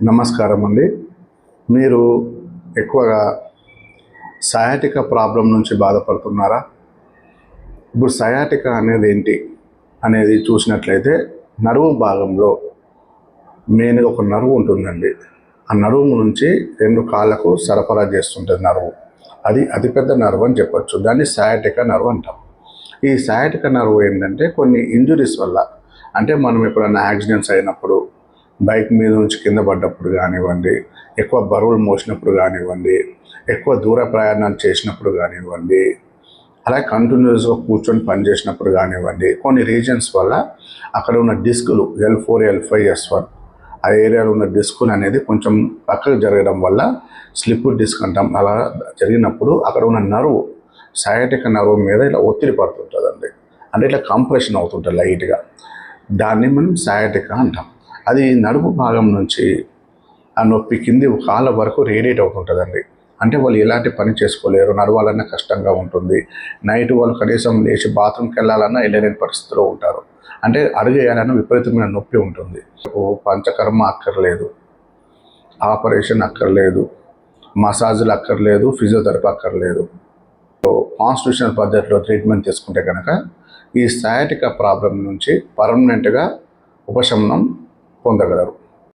నమస్కారం అండి. మీరు ఎక్కువగా సయాటికా ప్రాబ్లం నుంచి బాధపడుతున్నారా? ఇప్పుడు సయాటికా అనేది ఏంటి అనేది చూసినట్లయితే నడుము భాగంలో మెయిన్గా ఒక నరువు ఉంటుందండి. ఆ నడుము నుంచి 2 కాళ్ళకు సరఫరా చేస్తుంటుంది నరువు. అది అతిపెద్ద నర్వ్ అని చెప్పొచ్చు. దాన్ని సయాటికా నర్వ్ అంటాం. ఈ సయాటికా నర్వ్ ఏంటంటే కొన్ని ఇంజురీస్ వల్ల, అంటే మనం ఎప్పుడైనా యాక్సిడెంట్స్ అయినప్పుడు, బైక్ మీద నుంచి కింద పడ్డప్పుడు కానివ్వండి, ఎక్కువ బరువులు మోసినప్పుడు కానివ్వండి, ఎక్కువ దూర ప్రయాణాలు చేసినప్పుడు కానివ్వండి, అలాగే కంటిన్యూస్గా కూర్చొని పనిచేసినప్పుడు కానివ్వండి, కొన్ని రీజన్స్ వల్ల అక్కడ ఉన్న డిస్కులు L4, L5, S1 ఆ ఏరియాలో ఉన్న డిస్కులు అనేది కొంచెం పక్కకు జరగడం వల్ల స్లిప్ డిస్క్ అంటాం. అలా జరిగినప్పుడు అక్కడ ఉన్న నర్వ్, సయాటికా నర్వ్ మీద ఇలా ఒత్తిడి పడుతుంటుందండి. అంటే ఇట్లా కంప్రెషన్ అవుతుంటుంది లైట్గా. దాన్ని మనం సయాటికా అంటాం. అది నడుము భాగం నుంచి ఆ నొప్పి కింది కాళ్ళ వరకు రేడియేట్ అవుతుంటుందండి. అంటే వాళ్ళు ఎలాంటి పని చేసుకోలేరు, నడవాలన్నా కష్టంగా ఉంటుంది. నైట్ వాళ్ళు కనీసం లేచి బాత్రూమ్కి వెళ్ళాలన్నా వెళ్ళలేని పరిస్థితిలో ఉంటారు. అంటే అడుగేయాలన్నా విపరీతమైన నొప్పి ఉంటుంది. పంచకర్మ అక్కర్లేదు, ఆపరేషన్ అక్కర్లేదు, మసాజులు అక్కర్లేదు, ఫిజియోథెరపీ అక్కర్లేదు. కాన్స్టిట్యూషనల్ పద్ధతిలో ట్రీట్మెంట్ తీసుకుంటే కనుక ఈ సయాటికా ప్రాబ్లం నుంచి పర్మనెంట్గా ఉపశమనం పొందగలరు.